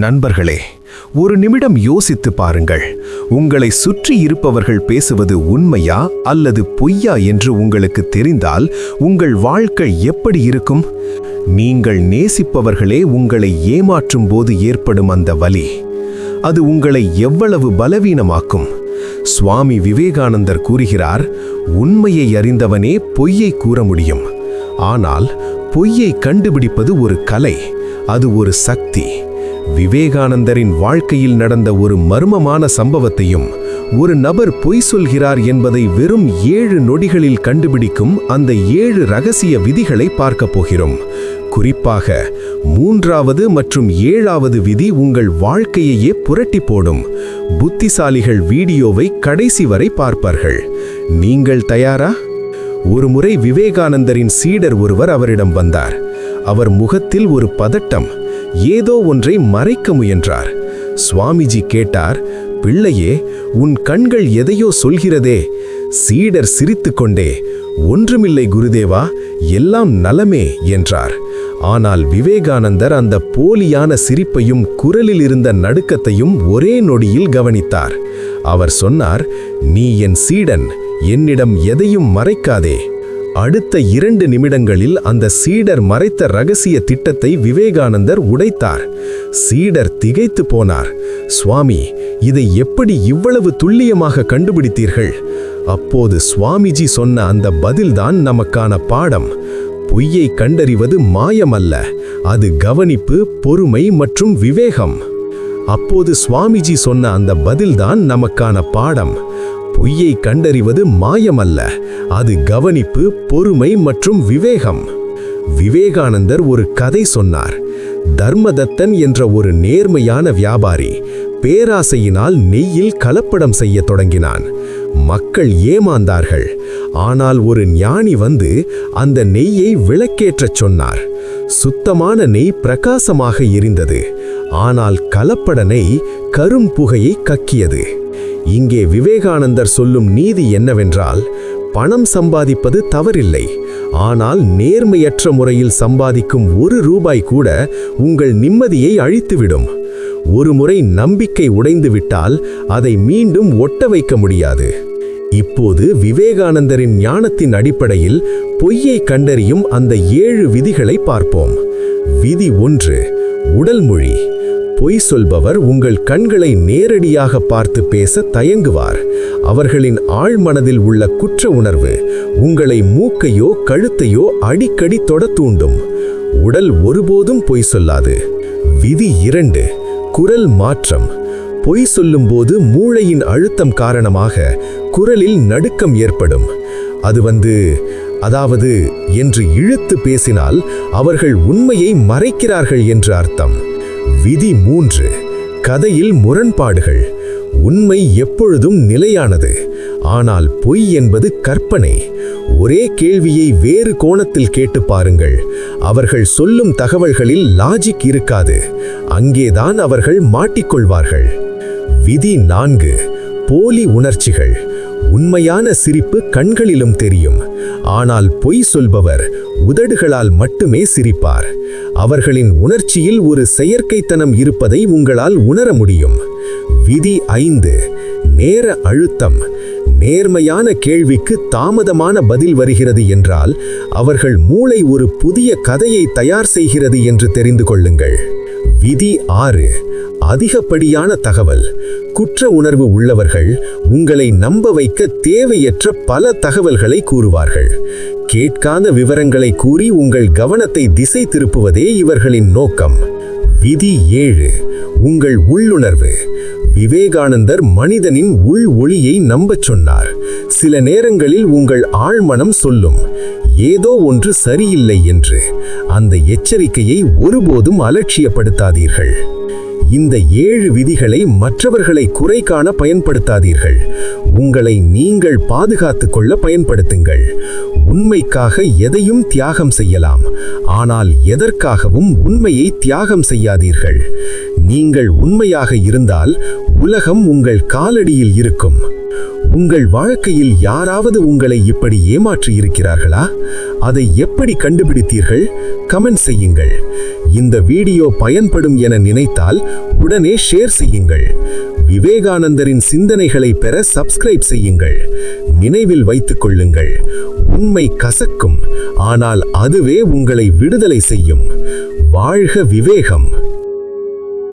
நண்பர்களே, ஒரு நிமிடம் யோசித்து பாருங்கள். உங்களை சுற்றி இருப்பவர்கள் பேசுவது உண்மையா அல்லது பொய்யா என்று உங்களுக்கு தெரிந்தால் உங்கள் வாழ்க்கை எப்படி இருக்கும்? நீங்கள் நேசிப்பவர்களே உங்களை ஏமாற்றும் போது ஏற்படும் அந்த வலி, அது உங்களை எவ்வளவு பலவீனமாக்கும்? சுவாமி விவேகானந்தர் கூறுகிறார், உண்மையை அறிந்தவனே பொய்யை கூற முடியும். ஆனால் பொய்யை கண்டுபிடிப்பது ஒரு கலை, அது ஒரு சக்தி. விவேகானந்தரின் வாழ்க்கையில் நடந்த ஒரு மர்மமான சம்பவத்தையும், ஒரு நபர் பொய் சொல்கிறார் என்பதை வெறும் 7 நொடிகளில் கண்டுபிடிக்கும் அந்த 7 ரகசிய விதிகளை பார்க்கப் போகிறோம். குறிப்பாக 3வது மற்றும் 7வது விதி உங்கள் வாழ்க்கையையே புரட்டி போடும். புத்திசாலிகள் வீடியோவை கடைசி வரை பார்ப்பார்கள். நீங்கள் தயாரா? ஒருமுறை விவேகானந்தரின் சீடர் ஒருவர் அவரிடம் வந்தார். அவர் முகத்தில் ஒரு பதட்டம், ஏதோ ஒன்றை மறைக்க முயன்றார். சுவாமிஜி கேட்டார், பிள்ளையே, உன் கண்கள் எதையோ சொல்கிறதே. சீடர் சிரித்துக்கொண்டே, ஒன்றுமில்லை குருதேவா, எல்லாம் நலமே என்றார். ஆனால் விவேகானந்தர் அந்த போலியான சிரிப்பையும் குரலில் இருந்த நடுக்கத்தையும் ஒரே நொடியில் கவனித்தார். அவர் சொன்னார், நீ என் சீடன், என்னிடம் எதையும் மறைக்காதே. அடுத்த 2 நிமிடங்களில் அந்த சீடர் மறைத்த ரகசிய திட்டத்தை விவேகானந்தர் உடைத்தார். சீடர் திகைத்து போனார். சுவாமி, இதை எப்படி இவ்வளவு துல்லியமாக கண்டுபிடித்தீர்கள்? அப்போது சுவாமிஜி சொன்ன அந்த பதில்தான் நமக்கான பாடம். பொய்யை கண்டறிவது மாயமல்ல, அது கவனிப்பு, பொறுமை மற்றும் விவேகம். அப்போது சுவாமிஜி சொன்ன அந்த பதில்தான் நமக்கான பாடம். பொய்யை கண்டறிவது மாயமல்ல, அது கவனிப்பு, பொறுமை மற்றும் விவேகம். விவேகானந்தர் ஒரு கதை சொன்னார். தர்மதத்தன் என்ற ஒரு நேர்மையான வியாபாரி பேராசையினால் நெய்யில் கலப்படம் செய்ய தொடங்கினான். மக்கள் ஏமாந்தார்கள். ஆனால் ஒரு ஞானி வந்து அந்த நெய்யை விளக்கேற்றச் சொன்னார். சுத்தமான நெய் பிரகாசமாக எரிந்தது. ஆனால் கலப்பட நெய் கரும் புகையை கக்கியது. இங்கே விவேகானந்தர் சொல்லும் நீதி என்னவென்றால், பணம் சம்பாதிப்பது தவறில்லை. ஆனால் நேர்மையற்ற முறையில் சம்பாதிக்கும் 1 ரூபாய் கூட உங்கள் நிம்மதியை அழித்துவிடும். ஒரு முறை நம்பிக்கை உடைந்துவிட்டால் அதை மீண்டும் ஒட்ட வைக்க முடியாது. இப்போது விவேகானந்தரின் ஞானத்தின் அடிப்படையில் பொய்யை கண்டறியும் அந்த 7 விதிகளை பார்ப்போம். விதி 1, உடல் மொழி. பொய் சொல்பவர் உங்கள் கண்களை நேரடியாக பார்த்து பேச தயங்குவார். அவர்களின் ஆழ்மனதில் உள்ள குற்ற உணர்வு உங்களை மூக்கையோ கழுத்தையோ அடிக்கடி தொட தூண்டும். உடல் ஒருபோதும் பொய் சொல்லாது. விதி 2, குரல் மாற்றம். பொய் சொல்லும்போது மூளையின் அழுத்தம் காரணமாக குரலில் நடுக்கம் ஏற்படும். அதாவது என்று இழுத்து பேசினால் அவர்கள் உண்மையை மறைக்கிறார்கள் என்று அர்த்தம். விதி 3, கதையில் முரண்பாடுகள். உண்மை எப்பொழுதும் நிலையானது, ஆனால் பொய் என்பது கற்பனை. ஒரே கேள்வியை வேறு கோணத்தில் கேட்டு பாருங்கள். அவர்கள் சொல்லும் தகவல்களில் லாஜிக் இருக்காது. அங்கேதான் அவர்கள் மாட்டிக்கொள்வார்கள். விதி 4, போலி உணர்ச்சிகள். உண்மையான சிரிப்பு கண்களிலும் தெரியும். ஆனால் பொய் சொல்பவர் உதடுகளால் மட்டுமே சிரிப்பார். அவர்களின் உணர்ச்சியில் ஒரு செயற்கைத்தனம் இருப்பதை உங்களால் உணர முடியும். விதி 5, நேர அழுத்தம். நேர்மையான கேள்விக்கு தாமதமான பதில் வருகிறது என்றால் அவர்கள் மூளை ஒரு புதிய கதையை தயார் செய்கிறது என்று தெரிந்து கொள்ளுங்கள். விதி 6, அதிகப்படியான தகவல். குற்ற உணர்வு உள்ளவர்கள் உங்களை நம்ப வைக்க தேவையற்ற பல தகவல்களை கூறுவார்கள். கேட்காத விவரங்களை கூறி உங்கள் கவனத்தை திசை திருப்புவதே இவர்களின் நோக்கம். விதி 7, உங்கள் உள்ளுணர்வு. விவேகானந்தர் மனிதனின் உள் ஒளியை நம்பச் சொன்னார். சில நேரங்களில் உங்கள் ஆழ்மனம் சொல்லும், ஏதோ ஒன்று சரியில்லை என்று. அந்த எச்சரிக்கையை ஒருபோதும் அலட்சியப்படுத்தாதீர்கள். இந்த 7 விதிகளை மற்றவர்களை குறை காண பயன்படுத்தாதீர்கள். உங்களை நீங்கள் பாதுகாத்துக் கொள்ள பயன்படுத்துங்கள். உண்மைக்காக எதையும் தியாகம் செய்யலாம், ஆனால் எதற்காகவும் உண்மையை தியாகம் செய்யாதீர்கள். நீங்கள் உண்மையாக இருந்தால் உலகம் உங்கள் காலடியில் இருக்கும். உங்கள் வாழ்க்கையில் யாராவது உங்களை இப்படி ஏமாற்றி இருக்கிறார்களா? அதை எப்படி கண்டுபிடித்தீர்கள்? கமெண்ட் செய்யுங்கள். இந்த வீடியோ பயன்படும் என நினைத்தால் உடனே ஷேர் செய்யுங்கள். விவேகானந்தரின் சிந்தனைகளை பெற சப்ஸ்கிரைப் செய்யுங்கள். நினைவில் வைத்துக் கொள்ளுங்கள், உண்மை கசக்கும், ஆனால் அதுவே உங்களை விடுதலை செய்யும். வாழ்க விவேகம்.